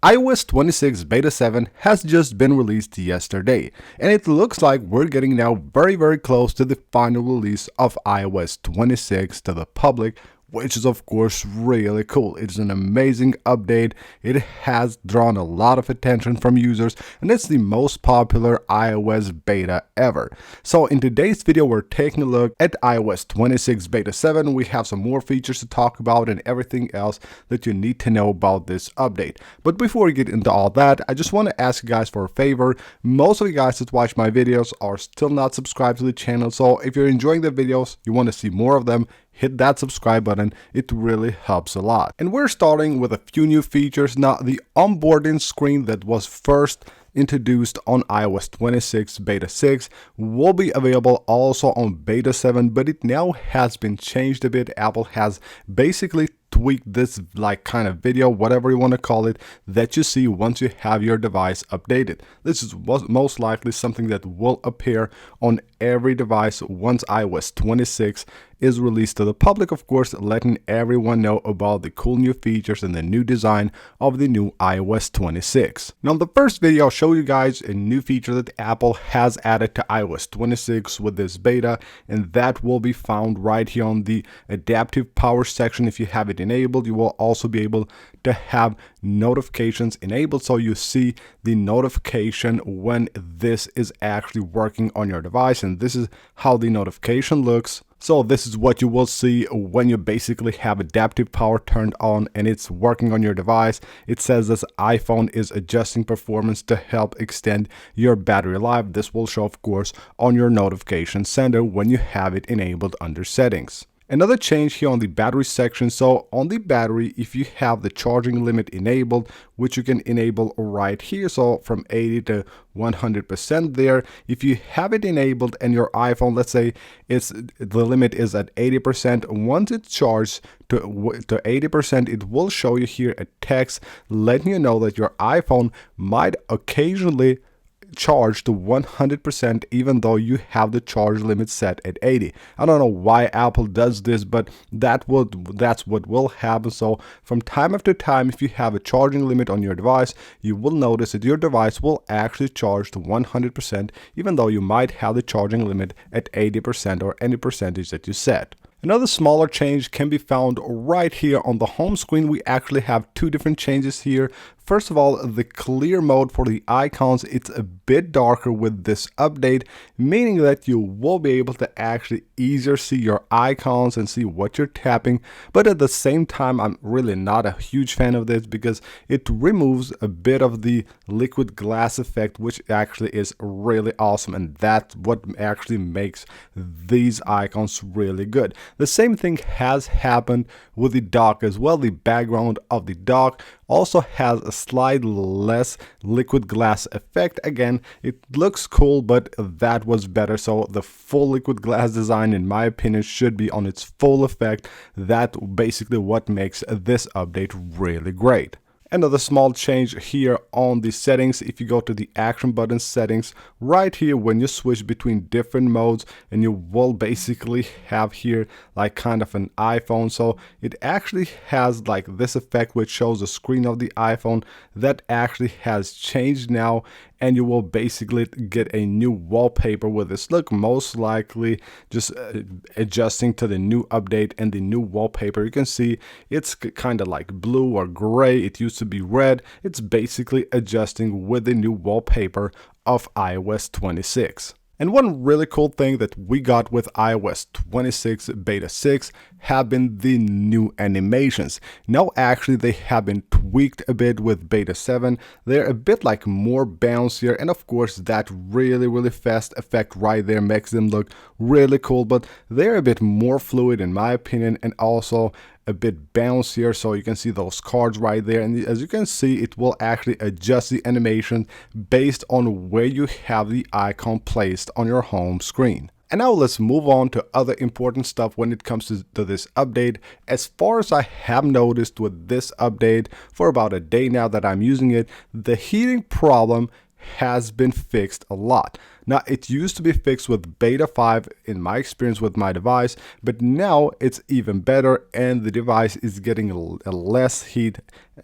iOS 26 Beta 7 has just been released yesterday, and it looks like we're getting now very close to the final release of iOS 26 to the public, which is of course really cool. It's an amazing update. It has drawn a lot of attention from users, and it's the most popular iOS beta ever. So in today's video, we're taking a look at iOS 26 Beta 7. We have some more features to talk about and everything else that you need to know about this update. But before we get into all that, I just want to ask you guys for a favor. Most of you guys that watch my videos are still not subscribed to the channel, so if you're enjoying the videos, you want to see more of them, hit that subscribe button. It really helps a lot. And we're starting with a few new features. Now, the onboarding screen that was first introduced on iOS 26 Beta 6 will be available also on Beta 7, but it now has been changed a bit. Apple has basically tweaked this kind of video, whatever you want to call it, that you see once you have your device updated. This is most likely something that will appear on every device once iOS 26 is released to the public, of course, letting everyone know about the cool new features and the new design of the new iOS 26. Now, in the first video, I'll show you guys a new feature that Apple has added to iOS 26 with this beta, and that will be found right here on the adaptive power section. If you have it enabled, you will also be able to have notifications enabled, so you see the notification when this is actually working on your device, and this is how the notification looks. So this is what you will see when you basically have adaptive power turned on and it's working on your device. It says this iPhone is adjusting performance to help extend your battery life. This will show, of course, on your notification center when you have it enabled under settings. Another change here on the battery section. So on the battery, if you have the charging limit enabled, which you can enable right here, so from 80 to 100% there, if you have it enabled and your iPhone, let's say the limit is at 80%, once it's charged to 80%, it will show you here a text letting you know that your iPhone might occasionally charge to 100% even though you have the charge limit set at 80. I don't know why Apple does this, but that's what will happen. So from time after time, if you have a charging limit on your device, you will notice that your device will actually charge to 100% even though you might have the charging limit at 80% or any percentage that you set. Another smaller change can be found right here on the home screen. We actually have two different changes here. First of all, the clear mode for the icons, it's a bit darker with this update, meaning that you will be able to actually easier see your icons and see what you're tapping. But at the same time, I'm really not a huge fan of this because it removes a bit of the liquid glass effect, which actually is really awesome, and that's what actually makes these icons really good. The same thing has happened with the dock as well. The background of the dock also has a slight less liquid glass effect. Again, it looks cool, but that was better. So the full liquid glass design, in my opinion, should be on its full effect. That's basically what makes this update really great. Another small change here on the settings. If you go to the action button settings right here, when you switch between different modes, and you will basically have here like kind of an iPhone, so it actually has like this effect which shows the screen of the iPhone. That actually has changed now, and you will basically get a new wallpaper with this look, most likely just adjusting to the new update and the new wallpaper. You can see it's kind of like blue or gray. It used to be red. It's basically adjusting with the new wallpaper of iOS 26. And one really cool thing that we got with iOS 26 Beta 6 have been the new animations. Now actually they have been tweaked a bit with Beta 7. They're a bit like more bouncier, and of course that really fast effect right there makes them look really cool, but they're a bit more fluid in my opinion, and also a bit bouncier. So you can see those cards right there, and as you can see, it will actually adjust the animation based on where you have the icon placed on your home screen. And now let's move on to other important stuff when it comes to this update. As far as I have noticed with this update, for about a day now that I'm using it, the heating problem has been fixed a lot. Now, it used to be fixed with beta 5 in my experience with my device, but now it's even better and the device is getting a less heat,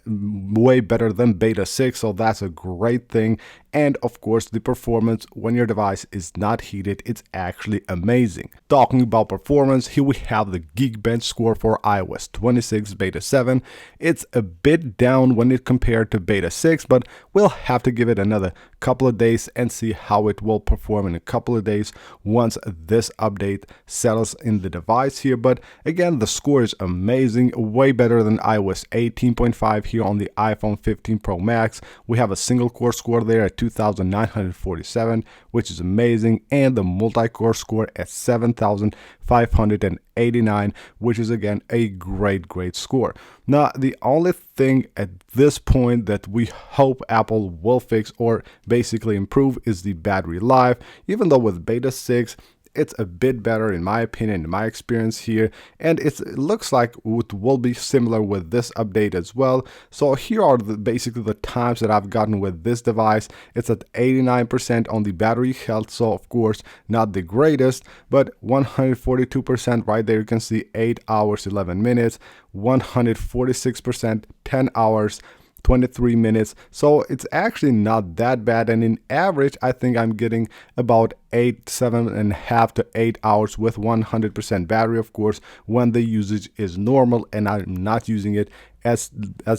way better than beta 6, so that's a great thing. And of course, the performance when your device is not heated, it's actually amazing. Talking about performance, here we have the Geekbench score for iOS 26 beta 7. It's a bit down when it compared to beta 6, but we'll have to give it another couple of days and see how it will perform in a couple of days once this update settles in the device here. But again, the score is amazing, way better than iOS 18.5 here on the iPhone 15 Pro Max. We have a single core score there at 2,947, which is amazing, and the multi-core score at 7,589, which is again a great score. Now, the only thing at this point that we hope Apple will fix or basically improve is the battery life. Even though with beta 6 it's a bit better in my opinion, in my experience here, and it looks like it will be similar with this update as well. So here are basically the times that I've gotten with this device. It's at 89% on the battery health, so of course not the greatest, but 142% right there. You can see 8 hours 11 minutes, 146%, 10 hours 23 minutes. So it's actually not that bad, and in average I think I'm getting about 7.5 to 8 hours with 100% battery, of course when the usage is normal and I'm not using it as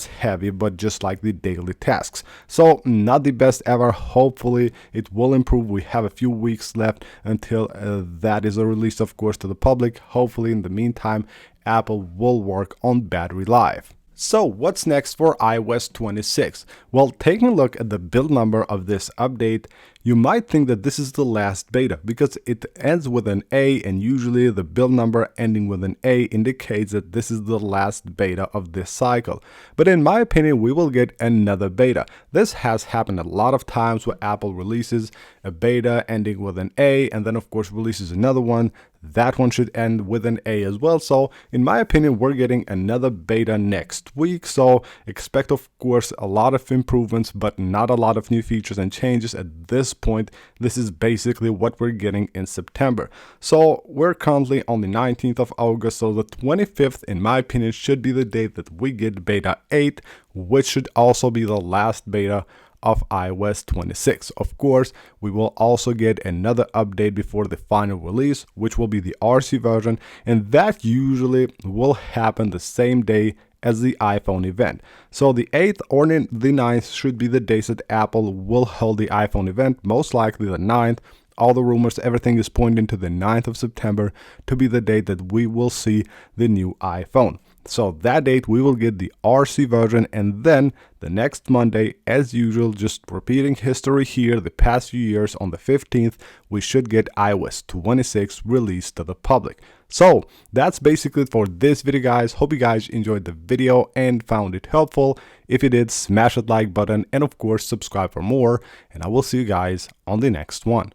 heavy, but just like the daily tasks. So not the best ever. Hopefully it will improve. We have a few weeks left until that is released, of course, to the public. Hopefully in the meantime Apple will work on battery life. So what's next for iOS 26? Well, taking a look at the build number of this update, you might think that this is the last beta because it ends with an A, and usually the build number ending with an A indicates that this is the last beta of this cycle. But in my opinion, we will get another beta. This has happened a lot of times where Apple releases a beta ending with an A and then of course releases another one. That one should end with an A as well. So in my opinion, we're getting another beta next week. So expect, of course, a lot of improvements, but not a lot of new features and changes at this point. This is basically what we're getting in September. So we're currently on the 19th of August. So the 25th, in my opinion, should be the date that we get beta 8, which should also be the last beta of iOS 26. Of course, we will also get another update before the final release, which will be the RC version, and that usually will happen the same day as the iPhone event. So the 8th or the 9th should be the days that Apple will hold the iPhone event, most likely the 9th. All the rumors, everything is pointing to the 9th of September to be the date that we will see the new iPhone. So that date we will get the RC version, and then the next Monday, as usual, just repeating history here the past few years, on the 15th we should get iOS 26 released to the public. So that's basically it for this video, guys. Hope you guys enjoyed the video and found it helpful. If you did, smash that like button and of course subscribe for more, and I will see you guys on the next one.